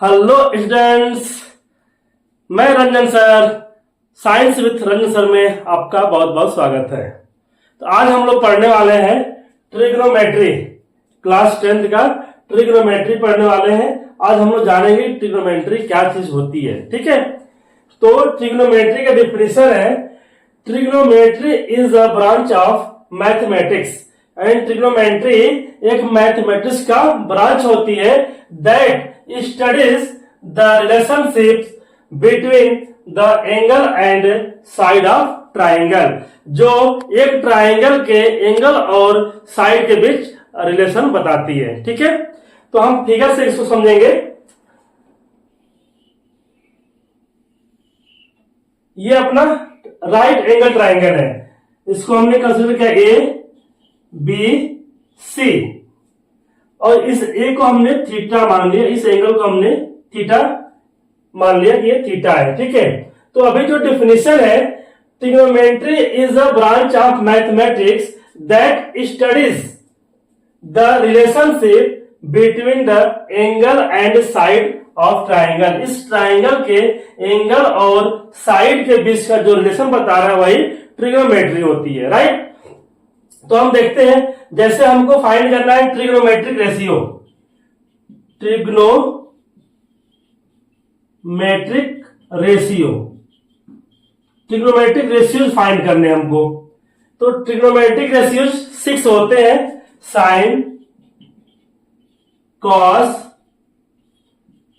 Hello students, मैं Ranjan sir, science with Ranjan sir में आपका बहुत बहुत स्वागत है। तो आज हम लोग पढ़ने वाले हैं ट्रिग्नोमेट्री, क्लास 10th का ट्रिग्नोमेट्री पढ़ने वाले हैं। आज हम लोग जानेंगे ट्रिग्नोमेट्री क्या चीज होती है। ठीक है, तो ट्रिग्नोमेट्री का डिफिनेशन है, trigonometry is a branch of mathematics and trigonometry एक मैथमेटिक्स का ब्रांच होती है that studies the relationships between the angle and side of triangle, जो एक ट्राइंगल के एंगल और साइड के बीच रिलेशन बताती है। ठीक है, तो हम फिगर से इसको समझेंगे। ये अपना राइट एंगल ट्राइंगल है, इसको हमने कंसीडर किया ए बी सी, और इस ए को हमने थीटा मान लिया, इस एंगल को हमने थीटा मान लिया कि ये थीटा है। ठीक है, तो अभी जो डिफिनेशन है, trigonometry is a branch of mathematics that studies the relationship between the angle and side of triangle. इस ट्राइंगल के एंगल और साइड के बीच का जो रिलेशन बता रहा है वही ट्रिग्नोमेट्री होती है। राइट, तो हम देखते हैं, जैसे हमको फाइंड करना है trigonometric ratio, trigonometric ratio, trigonometric ratios find करने हमको। तो ट्रिग्नोमेट्रिक रेशियोज 6 होते हैं, साइन, कॉस,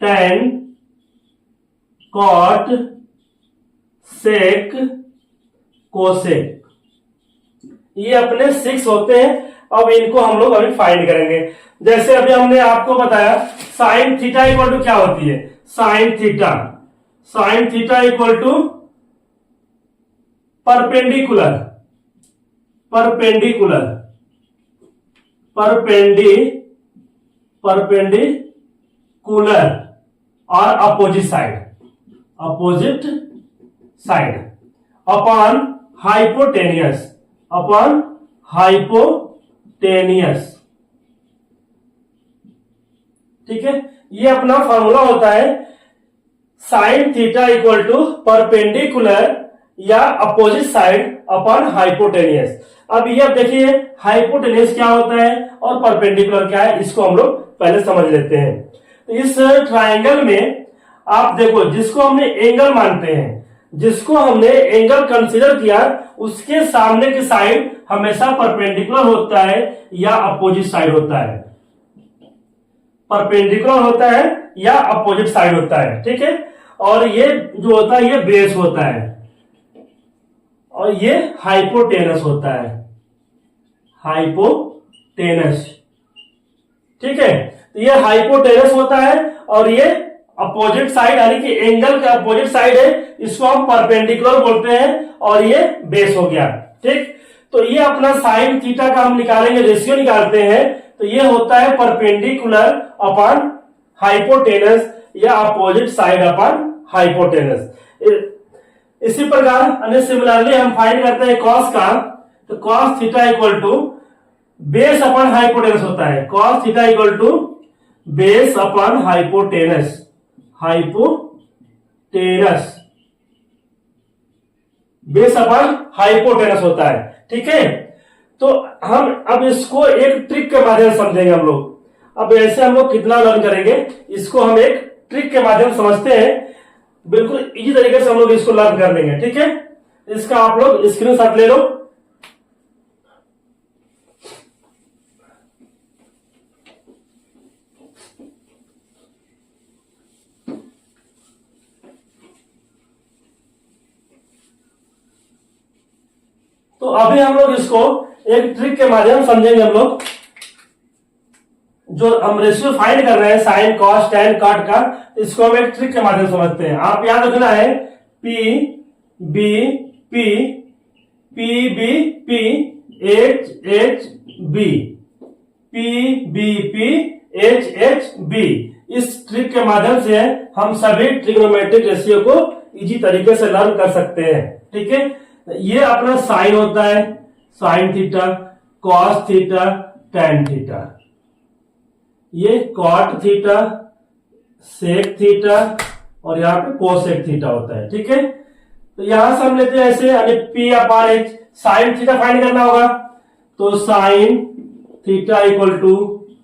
टेन, कॉट, सेक, कोसेक, ये अपने 6 होते हैं। अब इनको हम लोग अभी फाइंड करेंगे। जैसे अभी हमने आपको बताया साइन थीटा इक्वल टू क्या होती है, sine theta equal to perpendicular और अपोजिट साइड अपॉन हाइपोटेनियस। ठीक है, ये अपना फॉर्मूला होता है, sine theta equal to perpendicular या अपोजिट साइड अपॉन हाइपोटेनियस। अब ये देखिए हाइपोटेनियस क्या होता है और परपेंडिकुलर क्या है, इसको हम लोग पहले समझ लेते हैं। तो इस ट्राइंगल में आप देखो, जिसको हमने एंगल मानते हैं, जिसको हमने एंगल कंसीडर किया, उसके सामने की साइड हमेशा परपेंडिकुलर होता है या अपोजिट साइड होता है, परपेंडिकुलर होता है या अपोजिट साइड होता है। ठीक है, और ये जो होता है ये बेस होता है, और ये हाइपोटेनस होता है, हाइपोटेनस। ठीक है, तो ये हाइपोटेनस होता है और ये अपोजिट साइड यानी कि एंगल का अपोजिट साइड है, इसको हम परपेंडिकुलर बोलते हैं, और ये बेस हो गया। ठीक, तो ये अपना साइन थीटा का हम निकालेंगे, रेशियो निकालते हैं, तो ये होता है परपेंडिकुलर अपॉन हाइपोटेनस या अपोजिट साइड अपॉन हाइपोटेनस। इसी प्रकार अन्य सिमिलरली हम फाइंड करते हैं कॉस का, तो cos theta equal to base upon hypotenuse होता है, cos theta equal to base upon hypotenuse base upon hypotenuse होता है। ठीक है, तो हम अब इसको एक ट्रिक के माध्यम से समझेंगे हम लोग। अब ऐसे हम लोग कितना लर्न करेंगे, इसको हम एक ट्रिक के माध्यम से समझते हैं, बिल्कुल इजी तरीके से हम लोग इसको लर्न कर लेंगे। ठीक है, इसका आप लोग स्क्रीनशॉट ले लो। तो अभी हम लोग इसको एक ट्रिक के माध्यम से समझेंगे। हम लोग जो हम रेशियो फाइंड कर रहे हैं साइन कॉस टेन कॉट का, इसको हम एक ट्रिक के माध्यम से समझते हैं। आप याद रखना है P B P P B P H H B, P B P H H B. इस ट्रिक के माध्यम से हम सभी ट्रिग्नोमेट्रिक रेशियो को इजी तरीके से लर्न कर सकते हैं। ठीक है, ये अपना साइन होता है, sine theta, cos theta, tan theta, ये कॉट थीटा, सेक थीटा और यहाँ पे कोसेक थीटा होता है। ठीक है, तो यहां से हम लेते हैं ऐसे, यानी P upon H, sine theta find करना होगा, तो sine theta equal to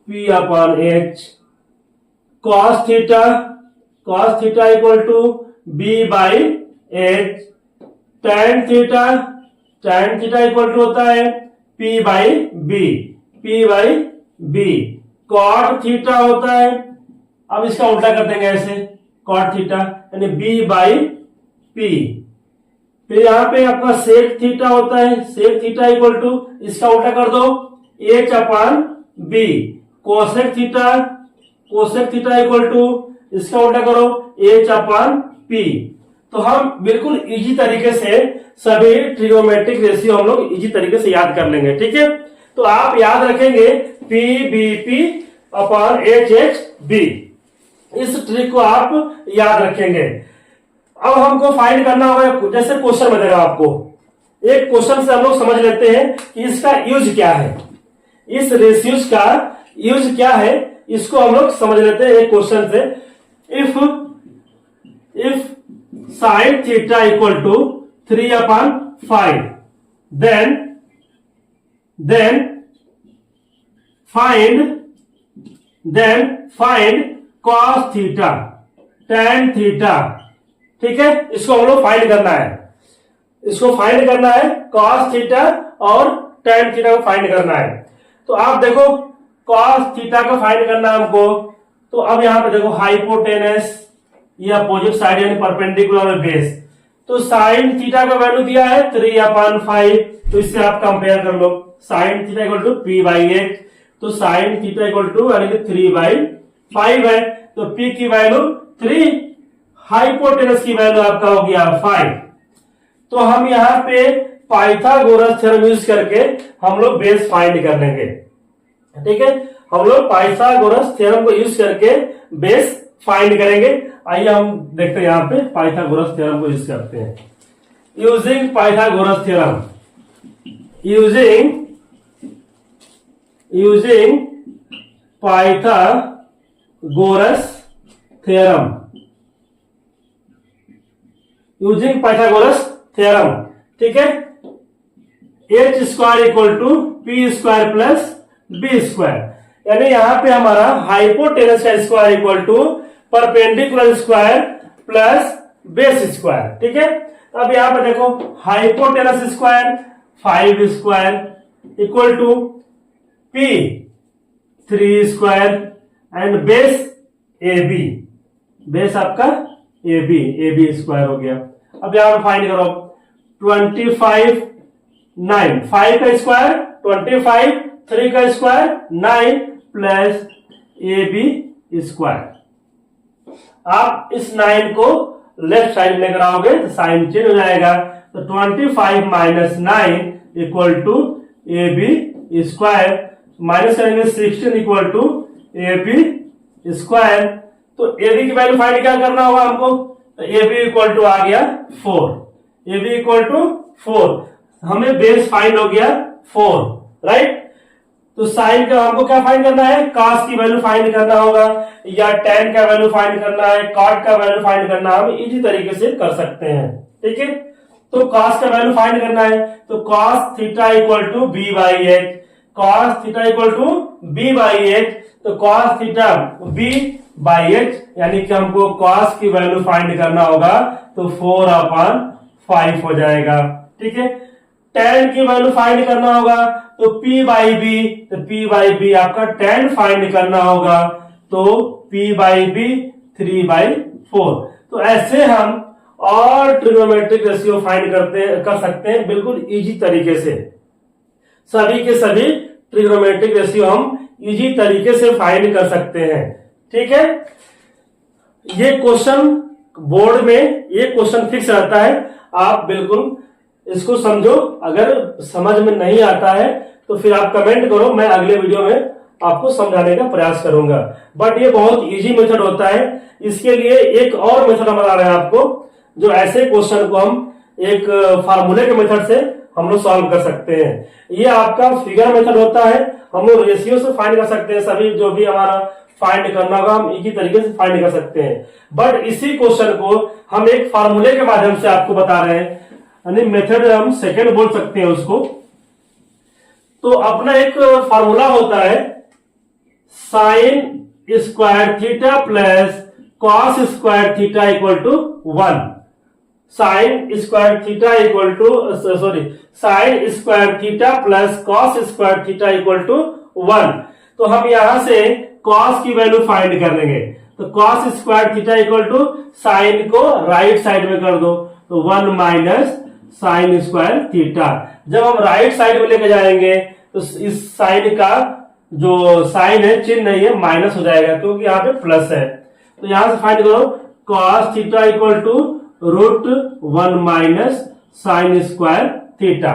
P upon H, cos theta equal to B by H, tan theta equal to होता है P by B, cot theta होता है, अब इसका उल्टा कर देंगे ऐसे, कॉट थीटा यानी बी बाई पी, फिर यहां पे आपका सेक थीटा होता है, सेक थीटा इक्वल टू, इसका उल्टा कर दो H upon B, cosec theta equal to, इसका उल्टा करो एच अपान पी। तो हम बिल्कुल इजी तरीके से सभी ट्रिगोनोमेट्रिक रेशियो हम लोग इजी तरीके से याद कर लेंगे। ठीक है, तो आप याद रखेंगे P B P upon H H B, इस ट्रिक को आप याद रखेंगे। अब हमको फाइंड करना होगा, जैसे क्वेश्चन में देगा आपको, एक क्वेश्चन से हम लोग समझ लेते हैं कि इसका यूज क्या है, इस रेशियोज का यूज क्या है, इसको हम लोग समझ लेते हैं एक क्वेश्चन से। If sine theta equal to 3/5, then find cos theta, tan theta. ठीक है, इसको हम लोग फाइंड करना है, cos थीटा और tan थीटा को फाइंड करना है। तो आप देखो cos थीटा को फाइंड करना है हमको, तो अब यहां पे देखो हाइपोटेनस, ये अपोजिट साइड यानी परपेंडिकुलर और बेस, तो साइन थीटा का वैल्यू दिया है 3/5, तो इससे आप कंपेयर कर लो, sine theta equal to P by H, तो साइन थीटा इक्वल टू यानी कि 3/5 है, तो पी की वैल्यू 3, हाइपोटेनस की वैल्यू आपका हो गया 5। तो हम यहाँ पे पाइथागोरस थ्योरम यूज करके हम लोग बेस फाइंड कर लेंगे। ठीक है, हम लोग पाइथागोरस थ्योरम को यूज करके बेस फाइंड करेंगे। आइए हम देखते हैं, यहाँ पे पाइथागोरस थ्योरम को यूज करते हैं। Using Pythagoras theorem, using Pythagoras theorem, ठीक है, H square equal to P square plus B square, यानी यहां पे हमारा हाइपोटेनस का square equal to perpendicular square plus base square. ठीक है, अब यहां पे देखो hypotenuse square 5 square equal to P 3 square and base A B, base आपका ए बी स्क्वायर हो गया। अब यहां पर फाइंड करो 25 9, 5 का स्क्वायर 25, 3 का square 9 plus A B square. आप इस 9 को लेफ्ट साइड लेकर आओगे तो साइन चेंज हो जाएगा, तो 25 minus 9 equal to A B square, minus करेंगे 16 equal to A B square. तो ए बी की वैल्यू फाइंड क्या करना होगा हमको, तो ए बी इक्वल टू आ गया 4, ए बी इक्वल टू 4, हमें बेस फाइंड हो गया 4, राइट। तो साइन का हमको क्या फाइंड करना है, कॉस की वैल्यू फाइंड करना होगा, या tan का वैल्यू फाइंड करना है, कॉट का वैल्यू फाइंड करना है, हम इजी तरीके से कर सकते हैं। ठीक है, तो कॉस का वैल्यू फाइंड करना है, तो cos theta equal to B by H, cos theta equal to B by H, तो cos theta B by H, यानी कि हमको कॉस की वैल्यू फाइंड करना होगा, तो 4/5 हो जाएगा। ठीक है, tan की वैल्यू फाइंड करना होगा, तो p बाई बी, तो p बाई बी आपका tan फाइंड करना होगा, तो p बाई बी 3/4। तो ऐसे हम और ट्रिग्नोमेट्रिक रेशियो फाइंड कर सकते हैं बिल्कुल इजी तरीके से। सभी के सभी ट्रिग्नोमेट्रिक रेशियो हम इजी तरीके से फाइंड कर सकते हैं। ठीक है, ये क्वेश्चन बोर्ड में ये क्वेश्चन फिक्स रहता है, आप बिल्कुल इसको समझो। अगर समझ में नहीं आता है तो फिर आप कमेंट करो, मैं अगले वीडियो में आपको समझाने का प्रयास करूंगा। बट ये बहुत इजी मेथड होता है। इसके लिए एक और मेथड हम बता रहे हैं आपको, जो ऐसे क्वेश्चन को हम एक फार्मूले के मेथड से हम लोग सॉल्व कर सकते हैं। ये आपका फिगर मेथड होता है, हम लोग रेशियो से फाइंड कर सकते हैं सभी जो भी हमारा फाइंड करना होगा, हम एक ही तरीके से फाइंड कर सकते हैं। बट इसी क्वेश्चन को हम एक फार्मूले के माध्यम से आपको बता रहे हैं, यानी मेथड हम सेकंड बोल सकते हैं उसको। तो अपना एक फार्मूला होता है sine square theta plus cos square theta equal to 1। Sine square theta equal to sine square theta plus cos square theta equal to 1। तो हम यहां से कॉस की वैल्यू फाइंड कर लेंगे। तो cos square theta equal to sine को right side में कर दो, तो 1 माइनस साइन स्क्वायर थीटा। जब हम राइट साइड में लेके जाएंगे तो इस साइन का जो साइन है, चिन्ह नहीं है, माइनस हो जाएगा क्योंकि यहाँ पे प्लस है। तो यहां से फाइंड करो cos theta equal to √1 minus sine square theta.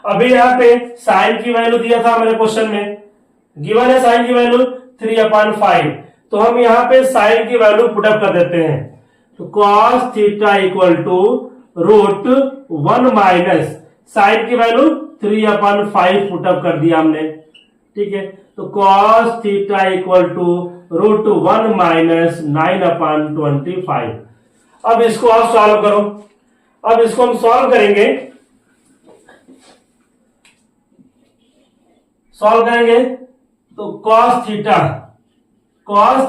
अभी यहाँ पे साइन की वैल्यू दिया था मेरे क्वेश्चन में, गिवन है साइन की वैल्यू 3/5। तो हम यहाँ पे साइन की वैल्यू पुटअप कर देते हैं। तो cos theta equal to √1 minus sine की वैल्यू 3/5 पुटअप कर दिया हमने, ठीक है। तो cos theta equal to √1 minus 9/25। अब इसको आप सॉल्व करो। अब इसको हम सॉल्व करेंगे तो cos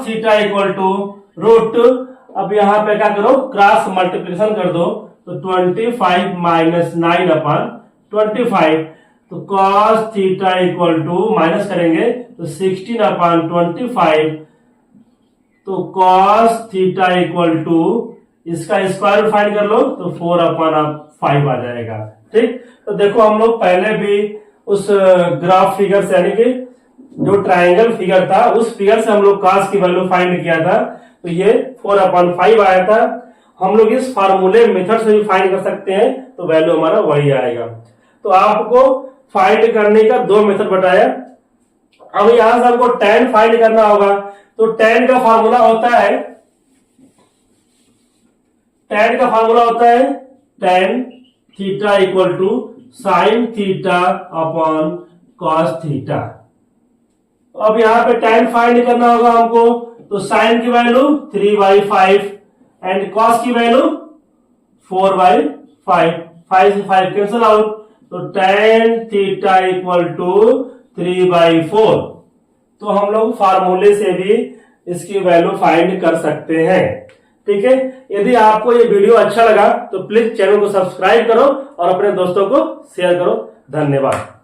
theta equal to root, अब यहां पे क्या करो, क्रॉस मल्टीप्लिकेशन कर दो, तो 25 माइनस 9/25। तो cos theta equal to minus करेंगे तो 16/25। तो कॉस थीटा इक्वल टू इसका स्क्वायर रूट फाइंड कर लो तो 4/5 आ जाएगा, ठीक। तो देखो हम लोग पहले भी उस ग्राफ फिगर से, यानी कि जो ट्रायंगल फिगर था उस फिगर से हम लोग कॉस की वैल्यू फाइंड किया था, तो ये 4/5 आया था। हम लोग इस फार्मूले मेथड से भी फाइंड कर सकते हैं, तो वैल्यू हमारा वही आएगा। तो आपको फाइंड करने का 2 मेथड बताया। अब यहां से हमको tan फाइंड करना होगा। तो tan का फार्मूला होता है tan theta equal to sine theta upon cos theta. अब यहां पे tan फाइंड करना होगा हमको, तो साइन की वैल्यू 3/5 एंड कॉस की वैल्यू 4/5। 5 से 5 कैंसल आउट, तो tan थीटा इक्वल टू 3/4। तो हम लोग फार्मूले से भी इसकी वैल्यू फाइंड कर सकते हैं, ठीक है। यदि आपको ये वीडियो अच्छा लगा तो प्लीज चैनल को सब्सक्राइब करो और अपने दोस्तों को शेयर करो। धन्यवाद।